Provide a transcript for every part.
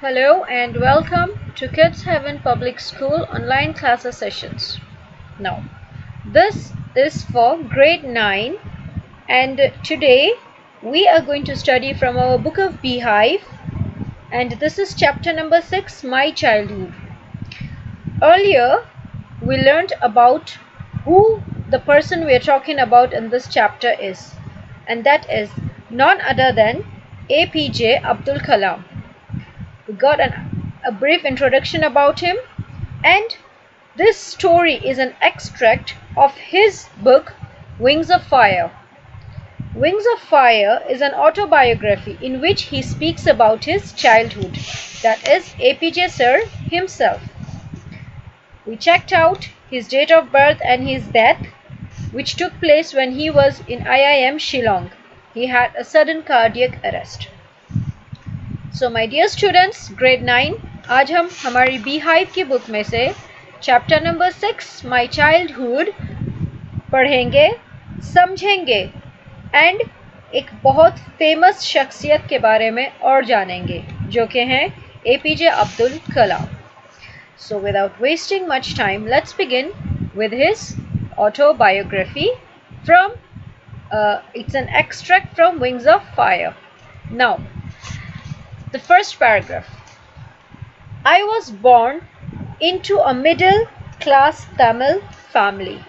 Hello and welcome to Kids Heaven Public School online classes sessions. Now, this is for grade 9 and today we are going to study from our book of Beehive and this is chapter number 6, My Childhood. Earlier, we learned about who the person we are talking about in this chapter is, and that is none other than APJ Abdul Kalam. We got a brief introduction about him, and this story is an extract of his book Wings of Fire. Wings of Fire is an autobiography in which he speaks about his childhood, that is APJ Sir himself. We checked out his date of birth and his death, which took place when he was in IIM Shillong. He had a sudden cardiac arrest. So my dear students, grade 9, आज हम हमारी Beehive की book में से chapter number 6 My Childhood पढ़ेंगे, समझेंगे and एक बहुत फेमस शख्सियत के बारे में और जानेंगे जो कि हैं APJ Abdul Kalam. So without wasting much time, let's begin with his autobiography from it's an extract from Wings of Fire. Now, the first paragraph. I was born into a middle-class Tamil family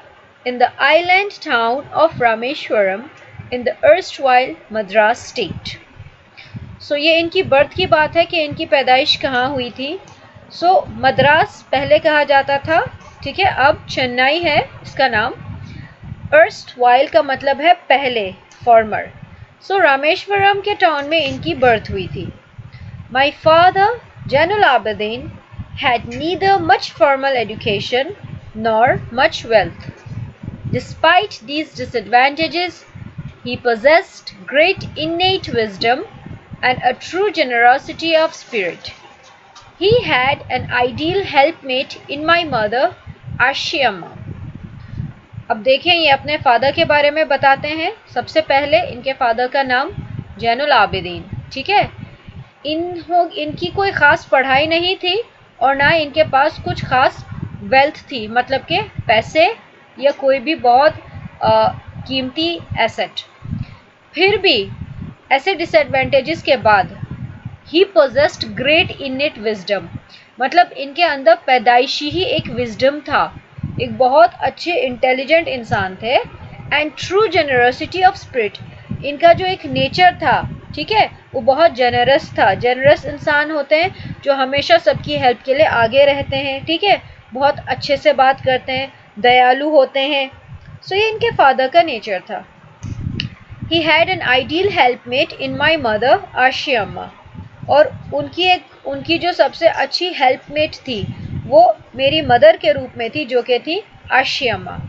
in the island town of Rameshwaram in the erstwhile Madras state. So ये इनकी birth की बात है कि इनकी पैदाइश कहाँ हुई थी. So मद्रास पहले कहा जाता था, ठीक है, अब चेन्नई है इसका नाम. erstwhile का मतलब है पहले, former. So रामेश्वरम के टाउन में इनकी बर्थ हुई थी. My father, Janul Abedin, had neither much formal education nor much wealth. Despite these disadvantages, he possessed great innate wisdom and a true generosity of spirit. He had an ideal helpmate in my mother, Ashiyamma. अब देखें ये अपने father के बारे में बताते हैं. सबसे पहले इनके फादर का नाम जैनुल आबिदीन, ठीक है. इनकी कोई ख़ास पढ़ाई नहीं थी और ना इनके पास कुछ ख़ास वेल्थ थी, मतलब के पैसे या कोई भी बहुत कीमती एसेट. फिर भी ऐसे डिसएडवांटेजेस के बाद ही पोजेस्ड ग्रेट इनेट विजडम, मतलब इनके अंदर पैदाइशी ही एक विजडम था, एक बहुत अच्छे इंटेलिजेंट इंसान थे. And true generosity of spirit, इनका जो एक नेचर था, ठीक है, वो बहुत जेनरस था. जेनरस इंसान होते हैं जो हमेशा सबकी हेल्प के लिए आगे रहते हैं, ठीक है, बहुत अच्छे से बात करते हैं, दयालु होते हैं. सो ये इनके फादर का नेचर था. He had an ideal helpmate in my mother Ashiyamma, और उनकी जो सबसे अच्छी हेल्पमेट थी वो मेरी मदर के रूप में थी, जो कि थी Ashiyamma.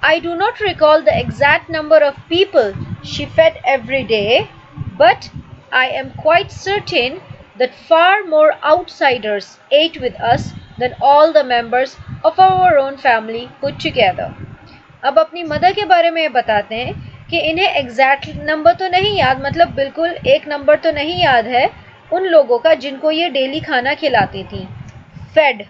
I do not recall the exact number of people she fed every day, but I am quite certain that far more outsiders ate with us than all the members of our own family put together. अब अपनी mother के बारे में बताते हैं कि इन्हें exact number तो नहीं याद, मतलब बिल्कुल एक नंबर तो नहीं याद है उन लोगों का जिनको ये डेली खाना खिलाती थी. फेड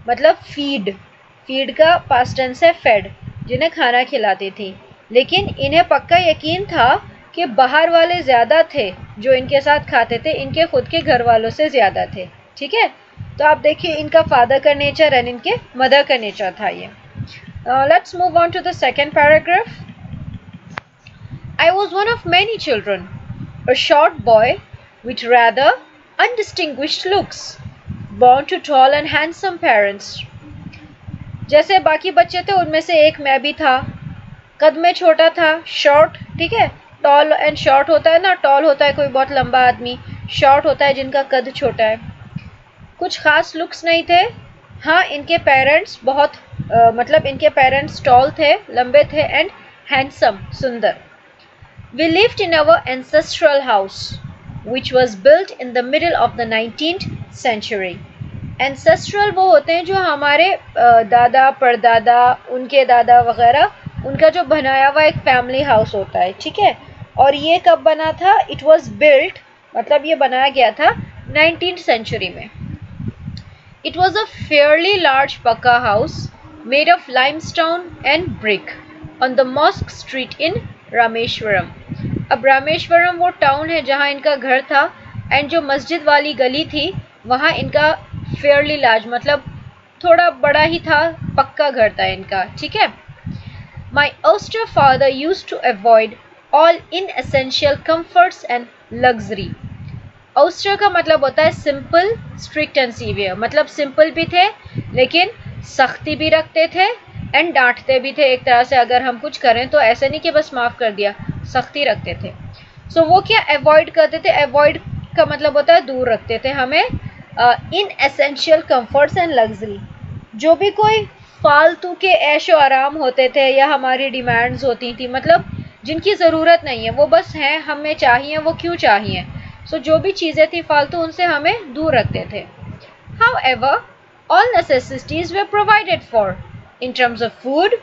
मतलब फीड का पास्ट टेंस है फेड, जिन्हें खाना खिलाती थी. लेकिन इन्हें पक्का यकीन था कि बाहर वाले ज़्यादा थे जो इनके साथ खाते थे, इनके खुद के घर वालों से ज़्यादा थे, ठीक है. तो आप देखिए इनका फादर का नेचर एंड इनके मदर का नेचर था ये. Let's move on to the second paragraph. I was one of many children, a short boy with rather undistinguished looks, born to tall and handsome parents. जैसे बाकी बच्चे थे उनमें से एक मैं भी था. कद में छोटा था, शॉर्ट, ठीक है, टॉल एंड शॉर्ट होता है ना, टॉल होता है कोई बहुत लंबा आदमी, शॉर्ट होता है जिनका कद छोटा है. कुछ खास लुक्स नहीं थे. हाँ, इनके पेरेंट्स बहुत मतलब इनके पेरेंट्स टॉल थे, लंबे थे एंड हैंडसम, सुंदर. We lived in our ancestral house, which was built in the middle of the 19th century. Ancestral वो होते हैं जो हमारे दादा परदादा, उनके दादा वगैरह, उनका जो बनाया हुआ एक फैमिली हाउस होता है, ठीक है. और ये कब बना था? It was built, मतलब ये बनाया गया था 19th सेंचुरी में। It was a fairly large pakka house made of limestone and brick on the Mosque Street in Rameswaram. अब रामेश्वरम वो टाउन है जहाँ इनका घर था, एंड जो मस्जिद वाली गली थी वहाँ इनका फेयरली लार्ज मतलब थोड़ा बड़ा ही था, पक्का घर था इनका, ठीक है। My austere father used to avoid all inessential comforts and luxury। Austere का मतलब होता है सिंपल, स्ट्रिक्ट एंड सीवियर, मतलब सिंपल भी थे लेकिन सख्ती भी रखते थे एंड डांटते भी थे एक तरह से, अगर हम कुछ करें तो ऐसे नहीं कि बस माफ़ कर दिया, सख्ती रखते थे। सो वो क्या अवॉइड करते थे, अवॉइड का मतलब होता है दूर रखते थे हमें इन एसेंशियल कंफर्ट्स एंड लग्जरी, जो भी कोई फालतू के ऐशो आराम होते थे या हमारी डिमांड्स होती थी, मतलब जिनकी ज़रूरत नहीं है वो बस हैं, हमें चाहिए, वो क्यों चाहिए। सो जो भी चीज़ें थी फालतू उनसे हमें दूर रखते थे। However, all necessities were provided for in terms of food,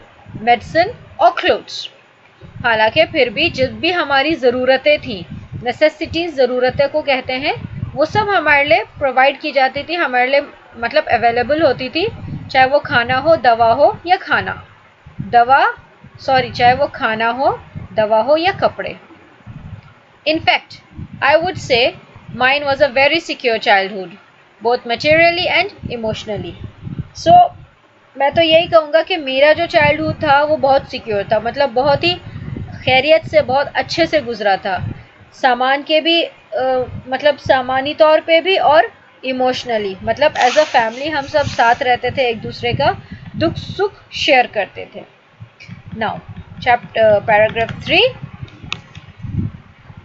medicine or clothes। हालांकि फिर भी जब भी हमारी ज़रूरतें थी, नेसेसिटीज़ ज़रूरतें को कहते हैं, वो सब हमारे लिए प्रोवाइड की जाती थी, हमारे लिए मतलब अवेलेबल होती थी, चाहे वो खाना हो, दवा हो या चाहे वो खाना हो, दवा हो या कपड़े। In fact, I would say mine was a very secure childhood, both materially and emotionally। So, मैं तो यही कहूँगा कि मेरा जो चाइल्डहुड था वो बहुत सिक्योर था, मतलब बहुत ही खैरियत से, बहुत अच्छे से गुजरा था, सामान के भी मतलब सामानी तौर पे भी और इमोशनली, मतलब एज अ फैमिली हम सब साथ रहते थे, एक दूसरे का दुख सुख शेयर करते थे। Now chapter paragraph 3।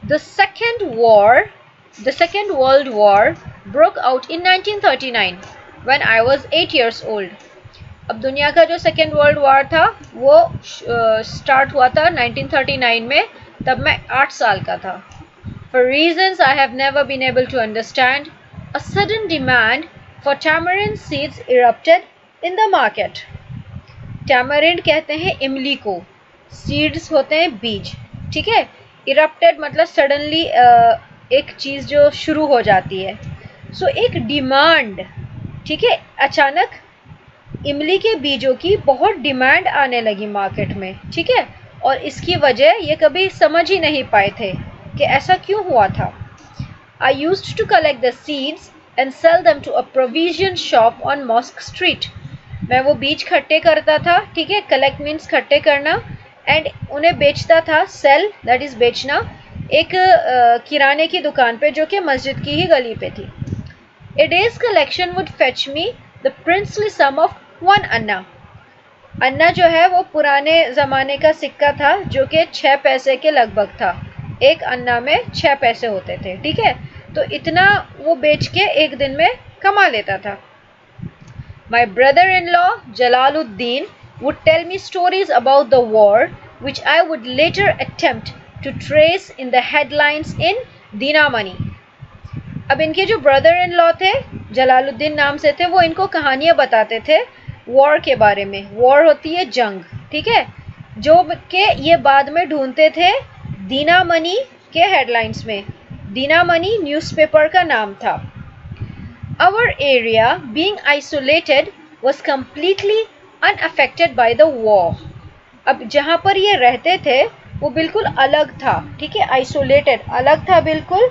The Second World War broke out in 1939 when I was 8 years old। अब दुनिया का जो सेकेंड वर्ल्ड वॉर था वो स्टार्ट हुआ था 1939 में, तब मैं 8 साल का था। For reasons I have never been able to understand, a sudden demand for tamarind seeds erupted in the market। Tamarind कहते हैं इमली को, सीड्स होते हैं बीज, ठीक है। इरप्टेड मतलब सडनली एक चीज़ जो शुरू हो जाती है। सो एक डिमांड, ठीक है, अचानक इमली के बीजों की बहुत डिमांड आने लगी मार्केट में, ठीक है। और इसकी वजह ये कभी समझ ही नहीं पाए थे कि ऐसा क्यों हुआ था। I used to collect the seeds and sell them to a provision shop on Mosque Street। मैं वो बीज इकट्ठे करता था, ठीक है, कलेक्ट मीन्स इकट्ठे करना, एंड उन्हें बेचता था, सेल दैट इज बेचना, एक किराने की दुकान पे जो कि मस्जिद की ही गली पे थी। A day's collection would fetch me the princely sum of 1 anna. Anna जो है वो पुराने ज़माने का सिक्का था जो कि 6 पैसे के लगभग था, एक अन्ना में 6 पैसे होते थे, ठीक है। तो इतना वो बेच के एक दिन में कमा लेता था। My brother-in-law Jalaluddin would tell me stories about the war which I would later attempt to trace in the headlines in Dinamani। अब इनके जो ब्रदर इन लॉ थे, जलालुद्दीन नाम से थे, वो इनको कहानियाँ बताते थे वॉर के बारे में। वॉर होती है जंग, ठीक है, जो के ये बाद में ढूंढते थे दीनामनी के हेडलाइंस में। दीनामनी न्यूज़पेपर का नाम था। Our area, being isolated, was completely unaffected by the war। अब जहाँ पर ये रहते थे वो बिल्कुल अलग था, ठीक है, आइसोलेटेड, अलग था बिल्कुल,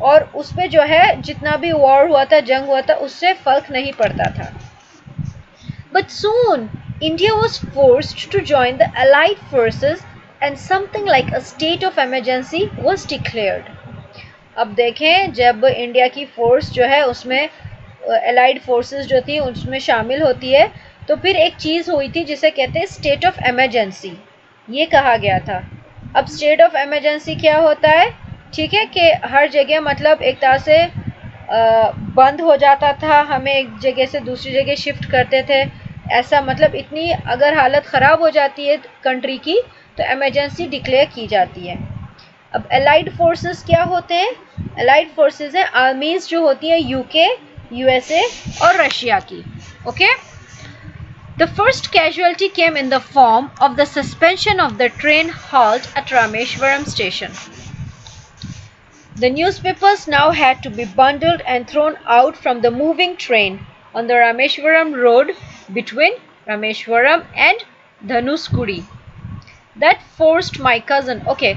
और उस पर जो है जितना भी वॉर हुआ था, जंग हुआ था, उससे फर्क नहीं पड़ता था। But soon India was forced to join the Allied forces and something like a state of emergency was declared। अब देखें, जब इंडिया की फोर्स जो है उसमें एलाइड फोर्सेस जो थी उसमें शामिल होती है, तो फिर एक चीज़ हुई थी जिसे कहते हैं स्टेट ऑफ एमरजेंसी, ये कहा गया था। अब स्टेट ऑफ एमरजेंसी क्या होता है, ठीक है, कि हर जगह मतलब एक तरह से बंद हो जाता था, हमें एक जगह से दूसरी जगह शिफ्ट करते थे, ऐसा मतलब इतनी अगर हालत ख़राब हो जाती है कंट्री की तो एमरजेंसी डिक्लेयर की जाती है। अब एलाइड फोर्सेस क्या होते हैं, एलाइड फोर्सेस हैं आर्मीज जो होती हैं यूके, यूएसए और रशिया की, okay. The first casualty came in the form of the suspension of the train halt at Rameswaram station. The newspapers now had to be bundled and thrown out from the moving train on the Rameshwaram road between Rameshwaram and Dhanuskudi. That forced my cousin. Okay,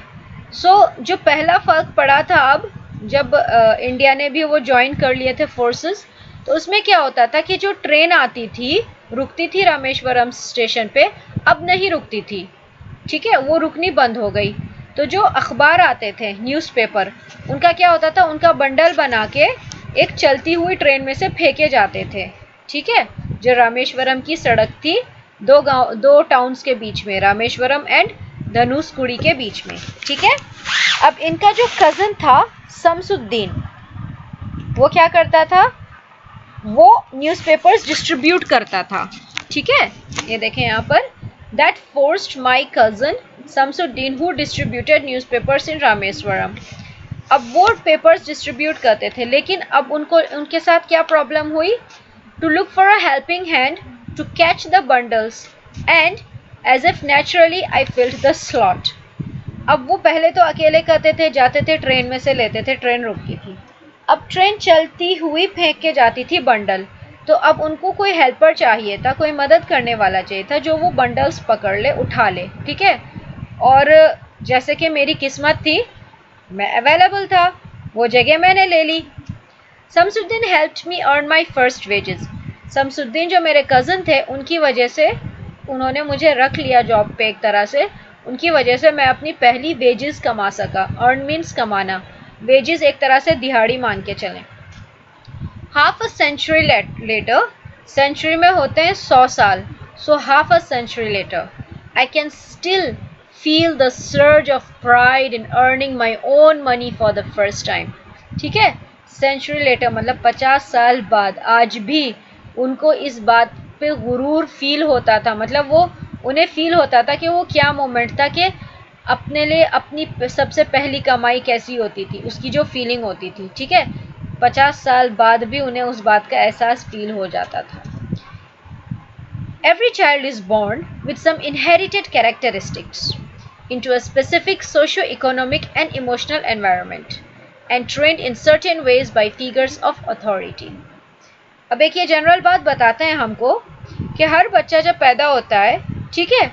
so जो पहला फर्क पड़ा था अब जब India ने भी वो ज्वाइन कर लिए थे फोर्सेस, तो उसमें क्या होता था कि जो ट्रेन आती थी रुकती थी रामेश्वरम स्टेशन पे, अब नहीं रुकती थी, ठीक है, वो रुकनी बंद हो गई। तो जो अखबार आते थे न्यूज़पेपर, उनका क्या होता था, उनका बंडल बना के एक चलती हुई ट्रेन में से फेंके जाते थे, ठीक है, जो रामेश्वरम की सड़क थी दो टाउन्स के बीच में, रामेश्वरम एंड धनुषकुड़ी के बीच में, ठीक है। अब इनका जो कज़न था शमसुद्दीन, वो क्या करता था, वो न्यूज़पेपर्स डिस्ट्रीब्यूट करता था, ठीक है। ये देखें यहाँ पर, that forced my cousin Shamsuddin who distributed newspapers इन रामेश्वरम। अब वो पेपर्स डिस्ट्रीब्यूट करते थे, लेकिन अब उनके साथ क्या प्रॉब्लम हुई, to look for a helping hand to catch the bundles and as if naturally I filled the slot. अब वो पहले तो अकेले करते थे, जाते थे ट्रेन में से लेते थे, ट्रेन रुकती थी, अब ट्रेन चलती हुई फेंक के जाती थी बंडल, तो अब उनको कोई हेल्पर चाहिए था, कोई मदद करने वाला चाहिए था जो वो बंडल्स पकड़ ले, उठा ले, ठीक है। और जैसे कि मेरी किस्मत थी, मैं अवेलेबल था, वो जगह मैंने ले ली। Shamsuddin helped me earn my first wages. Shamsuddin जो मेरे कज़न थे, उनकी वजह से उन्होंने मुझे रख लिया जॉब पे, एक तरह से उनकी वजह से मैं अपनी पहली वेजेस कमा सका। अर्न मीन्स कमाना, वेजेस एक तरह से दिहाड़ी मान के चलें। Half a century later, century में होते हैं 100 साल, so half a century later I can still feel the surge of pride in earning my own money for the first time, ठीक है। सेंचुरी लेटर मतलब 50 साल बाद आज भी उनको इस बात पे गुरूर फील होता था, मतलब वो उन्हें फील होता था कि वो क्या मोमेंट था, कि अपने लिए अपनी सबसे पहली कमाई कैसी होती थी, उसकी जो फीलिंग होती थी, ठीक है। 50 साल बाद भी उन्हें उस बात का एहसास फील हो जाता था। Every child is born with some inherited characteristics into a specific socio-economic and emotional environment and trained in certain ways by figures of authority. अब एक ये जनरल बात बताते हैं हमको कि हर बच्चा जब पैदा होता है, ठीक है,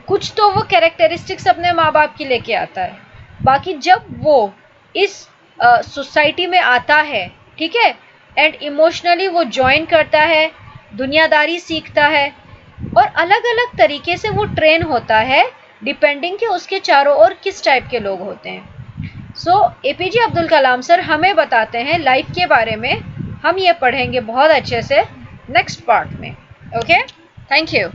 कुछ तो वो कैरेक्टरिस्टिक्स अपने माँ बाप की लेके आता है, बाकी जब वो इस सोसाइटी में आता है, ठीक है, एंड इमोशनली वो ज्वाइन करता है, दुनियादारी सीखता है, और अलग अलग तरीके से वो ट्रेन होता है डिपेंडिंग कि उसके चारों ओर किस टाइप के लोग होते हैं। सो एपीजे अब्दुल कलाम सर हमें बताते हैं लाइफ के बारे में, हम ये पढ़ेंगे बहुत अच्छे से नेक्स्ट पार्ट में। Okay, thank you.